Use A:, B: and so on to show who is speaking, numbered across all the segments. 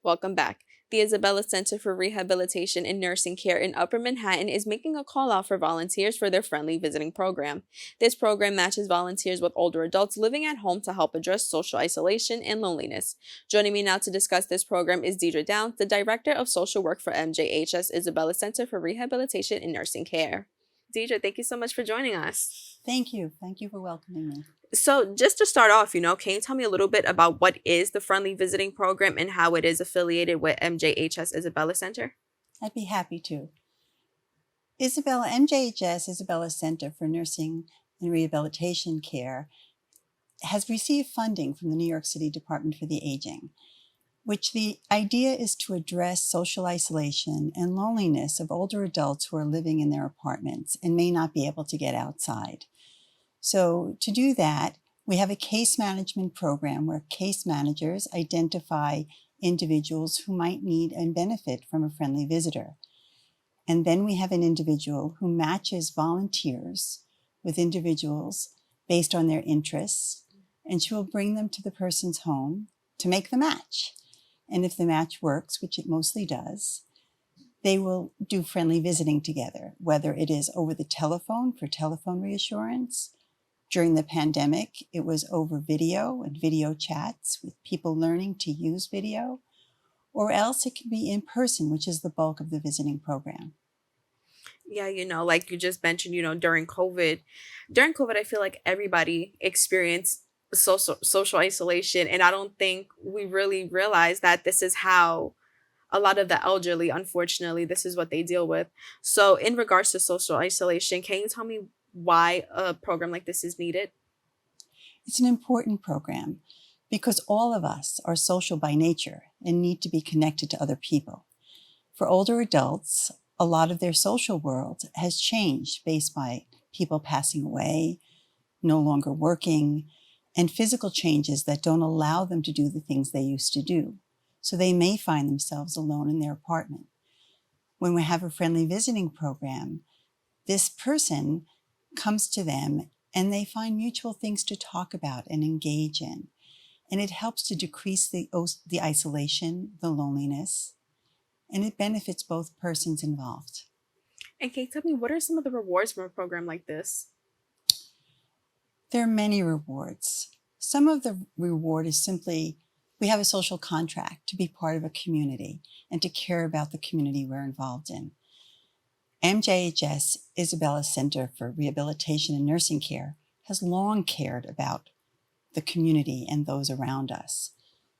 A: Welcome back. The Isabella Center for Rehabilitation and Nursing Care in Upper Manhattan is making a call out for volunteers for their friendly visiting program. This program matches volunteers with older adults living at home to help address social isolation and loneliness. Joining me now to discuss this program is Deirdre Downes, the Director of Social Work for MJHS Isabella Center for Rehabilitation and Nursing Care. Deirdre, thank you so much for joining us.
B: Thank you. Thank you for welcoming me.
A: So just to start off, can you tell me a little bit about what is the Friendly Visiting Program and how it is affiliated with MJHS Isabella Center?
B: I'd be happy to. MJHS Isabella Center for Nursing and Rehabilitation Care has received funding from the New York City Department for the Aging, which the idea is to address social isolation and loneliness of older adults who are living in their apartments and may not be able to get outside. So to do that, we have a case management program where case managers identify individuals who might need and benefit from a friendly visitor. And then we have an individual who matches volunteers with individuals based on their interests, and she will bring them to the person's home to make the match. And if the match works, which it mostly does, they will do friendly visiting together, whether it is over the telephone for telephone reassurance. During the pandemic, it was over video and video chats with people learning to use video, or else it can be in person, which is the bulk of the visiting program.
A: Yeah, like you just mentioned, during COVID, I feel like everybody experienced social isolation. And I don't think we really realize that this is how a lot of the elderly, unfortunately, this is what they deal with. So in regards to social isolation, can you tell me why a program like this is needed?
B: It's an important program because all of us are social by nature and need to be connected to other people. For older adults, a lot of their social world has changed based by people passing away, no longer working, and physical changes that don't allow them to do the things they used to do. So they may find themselves alone in their apartment. When we have a friendly visiting program, this person comes to them and they find mutual things to talk about and engage in. And it helps to decrease the isolation, the loneliness, and it benefits both persons involved.
A: And can you tell me, what are some of the rewards from a program like this?
B: There are many rewards. Some of the reward is simply, we have a social contract to be part of a community and to care about the community we're involved in. MJHS Isabella Center for Rehabilitation and Nursing Care has long cared about the community and those around us.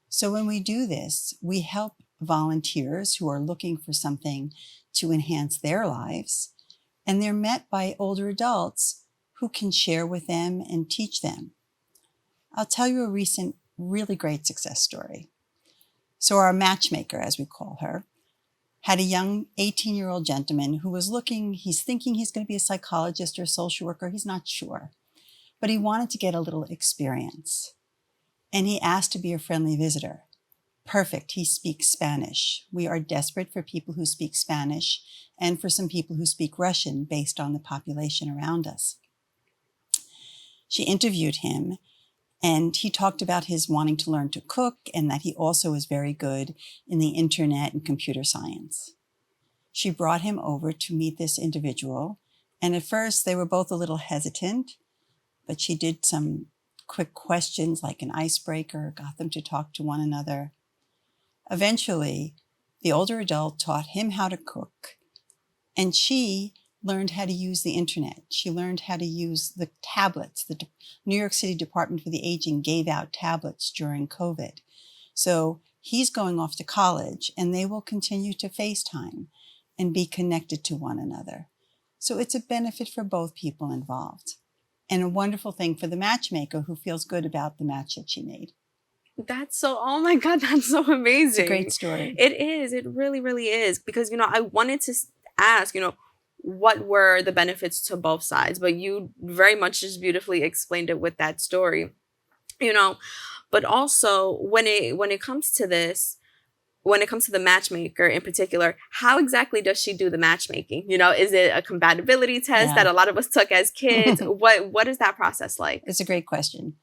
B: So when we do this, we help volunteers who are looking for something to enhance their lives, and they're met by older adults who can share with them and teach them. I'll tell you a recent really great success story. So our matchmaker, as we call her, had a young 18-year-old gentleman who was he's thinking he's going to be a psychologist or a social worker, he's not sure, but he wanted to get a little experience. And he asked to be a friendly visitor. Perfect, he speaks Spanish. We are desperate for people who speak Spanish and for some people who speak Russian based on the population around us. She interviewed him, and he talked about his wanting to learn to cook and that he also is very good in the internet and computer science. She brought him over to meet this individual, and at first they were both a little hesitant, but she did some quick questions like an icebreaker, got them to talk to one another. Eventually, the older adult taught him how to cook, and she learned how to use the internet. She learned how to use the tablets. The New York City Department for the Aging gave out tablets during COVID. So he's going off to college and they will continue to FaceTime and be connected to one another. So it's a benefit for both people involved and a wonderful thing for the matchmaker who feels good about the match that she made.
A: Oh my God, that's so amazing.
B: It's a great story.
A: It is. It really, really is. Because, I wanted to ask, what were the benefits to both sides? But you very much just beautifully explained it with that story, But also when it comes to this, when it comes to the matchmaker in particular, how exactly does she do the matchmaking? Is it a compatibility test that a lot of us took as kids? What is that process like?
B: It's a great question.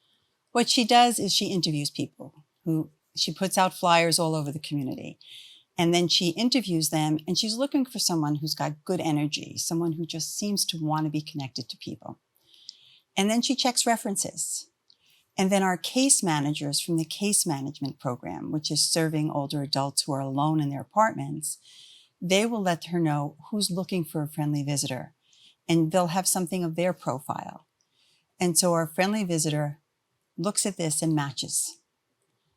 B: What she does is she interviews people who she puts out flyers all over the community. And then she interviews them, and she's looking for someone who's got good energy, someone who just seems to want to be connected to people. And then she checks references. And then our case managers from the case management program, which is serving older adults who are alone in their apartments, they will let her know who's looking for a friendly visitor, and they'll have something of their profile. And so our friendly visitor looks at this and matches.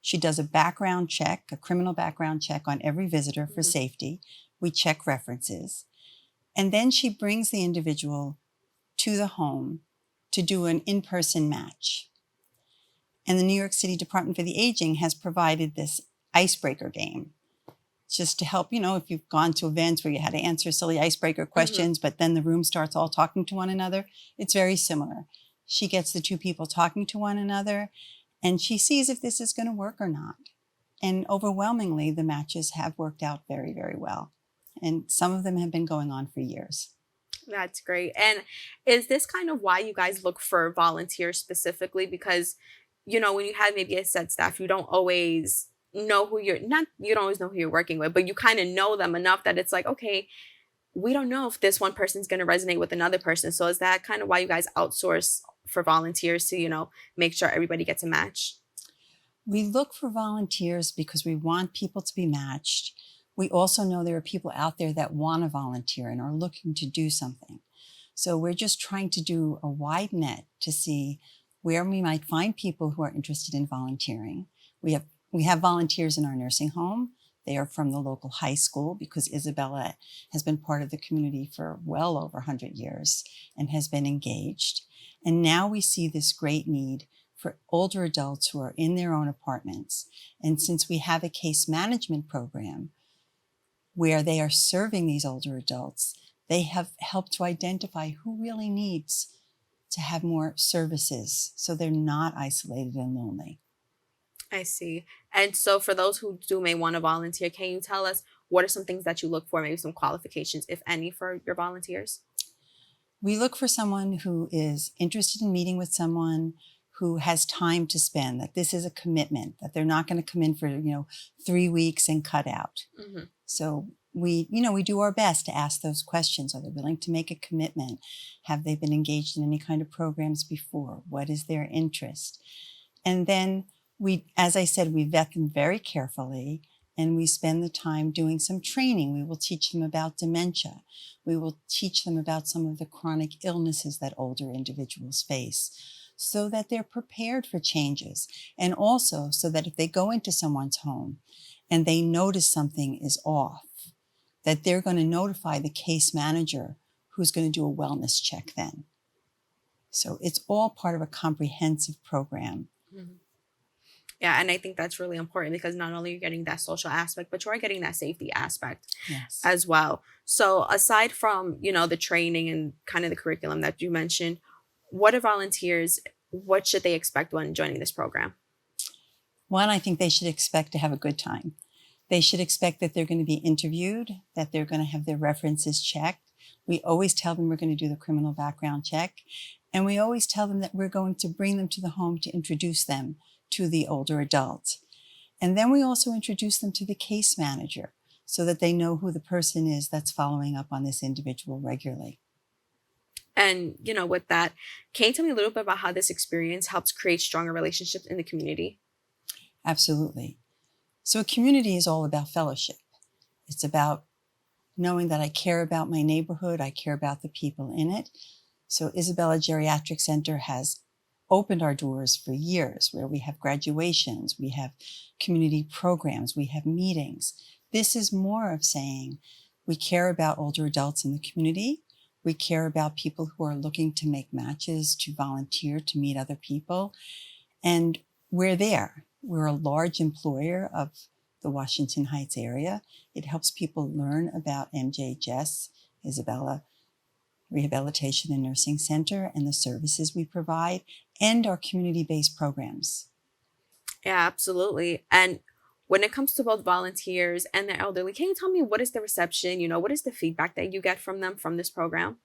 B: She does a background check, a criminal background check on every visitor for safety. We check references. And then she brings the individual to the home to do an in-person match. And the New York City Department for the Aging has provided this icebreaker game just to help, if you've gone to events where you had to answer silly icebreaker questions, but then the room starts all talking to one another. It's very similar. She gets the two people talking to one another, and she sees if this is going to work or not. And overwhelmingly, the matches have worked out very, very well. And some of them have been going on for years.
A: That's great. And is this kind of why you guys look for volunteers specifically? Because, when you have maybe a set staff, you don't always know you don't always know who you're working with, but you kind of know them enough that it's like, okay, we don't know if this one person's going to resonate with another person. So is that kind of why you guys outsource for volunteers to, make sure everybody gets a match?
B: We look for volunteers because we want people to be matched. We also know there are people out there that want to volunteer and are looking to do something. So we're just trying to do a wide net to see where we might find people who are interested in volunteering. We have volunteers in our nursing home. They are from the local high school because Isabella has been part of the community for well over 100 years and has been engaged. And now we see this great need for older adults who are in their own apartments. And since we have a case management program where they are serving these older adults, they have helped to identify who really needs to have more services so they're not isolated and lonely.
A: I see. And so for those who may want to volunteer, can you tell us what are some things that you look for, maybe some qualifications, if any, for your volunteers?
B: We look for someone who is interested in meeting with someone, who has time to spend, that this is a commitment, that they're not going to come in for, 3 weeks and cut out. Mm-hmm. So we do our best to ask those questions. Are they willing to make a commitment? Have they been engaged in any kind of programs before? What is their interest? And then as I said, we vet them very carefully, and we spend the time doing some training. We will teach them about dementia. We will teach them about some of the chronic illnesses that older individuals face so that they're prepared for changes, and also so that if they go into someone's home and they notice something is off, that they're going to notify the case manager who's going to do a wellness check then. So it's all part of a comprehensive program.
A: Mm-hmm. Yeah, and I think that's really important because not only are you getting that social aspect, but you are getting that safety aspect as well. So aside from, the training and kind of the curriculum that you mentioned, what should they expect when joining this program?
B: One, I think they should expect to have a good time. They should expect that they're going to be interviewed, that they're going to have their references checked. We always tell them we're going to do the criminal background check. And we always tell them that we're going to bring them to the home to introduce them to the older adult. And then we also introduce them to the case manager so that they know who the person is that's following up on this individual regularly.
A: And, with that, can you tell me a little bit about how this experience helps create stronger relationships in the community?
B: Absolutely. So a community is all about fellowship. It's about knowing that I care about my neighborhood, I care about the people in it. So Isabella Geriatric Center has opened our doors for years, where we have graduations, we have community programs, we have meetings. This is more of saying we care about older adults in the community. We care about people who are looking to make matches, to volunteer, to meet other people. And we're there. We're a large employer of the Washington Heights area. It helps people learn about MJHS Isabella Rehabilitation and Nursing Center and the services we provide and our community-based programs.
A: Yeah, absolutely. And when it comes to both volunteers and the elderly, can you tell me what is the reception? What is the feedback that you get from them from this program?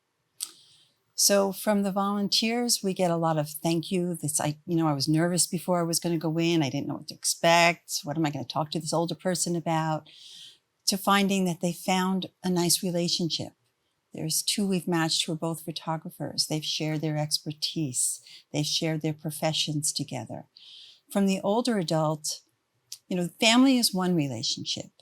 B: So from the volunteers, we get a lot of thank you. I was nervous before I was going to go in. I didn't know what to expect. What am I going to talk to this older person about? To finding that they found a nice relationship. There's two we've matched who are both photographers. They've shared their expertise. They've shared their professions together. From the older adult, family is one relationship.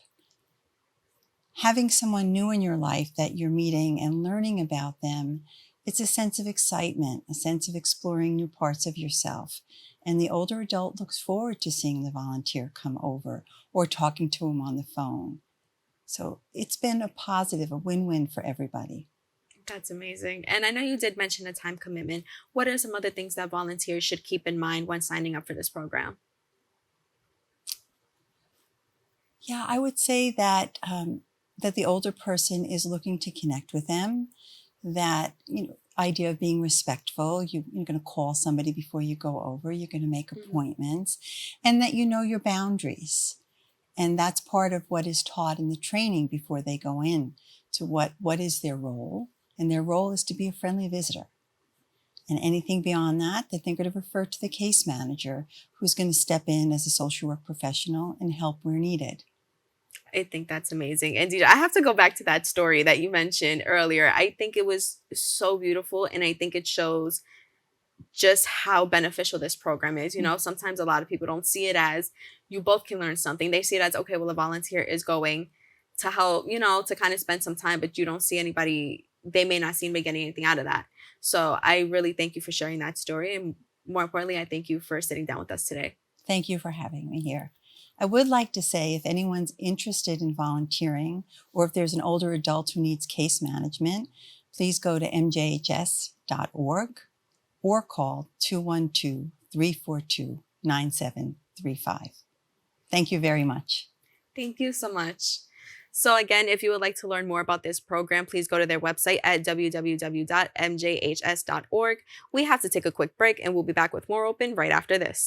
B: Having someone new in your life that you're meeting and learning about them, it's a sense of excitement, a sense of exploring new parts of yourself. And the older adult looks forward to seeing the volunteer come over or talking to him on the phone. So it's been a win-win for everybody.
A: That's amazing. And I know you did mention a time commitment. What are some other things that volunteers should keep in mind when signing up for this program?
B: Yeah, I would say that that the older person is looking to connect with them. That idea of being respectful. You're going to call somebody before you go over. You're going to make appointments, and that you know your boundaries. And that's part of what is taught in the training before they go in to what is their role. And their role is to be a friendly visitor. And anything beyond that they're going to refer to the case manager, who's going to step in as a social work professional and help where needed.
A: I think that's amazing. And Deirdre, I have to go back to that story that you mentioned earlier. I think it was so beautiful, and I think it shows just how beneficial this program is. Sometimes a lot of people don't see it as you both can learn something. They see it as, okay, well, a volunteer is going to help, to kind of spend some time, but you don't see anybody, they may not seem to be getting anything out of that. So I really thank you for sharing that story. And more importantly, I thank you for sitting down with us today.
B: Thank you for having me here. I would like to say, if anyone's interested in volunteering, or if there's an older adult who needs case management, please go to MJHS.org or call 212-342-9735. Thank you very much.
A: Thank you so much. So again, if you would like to learn more about this program, please go to their website at www.mjhs.org. We have to take a quick break, and we'll be back with more open right after this.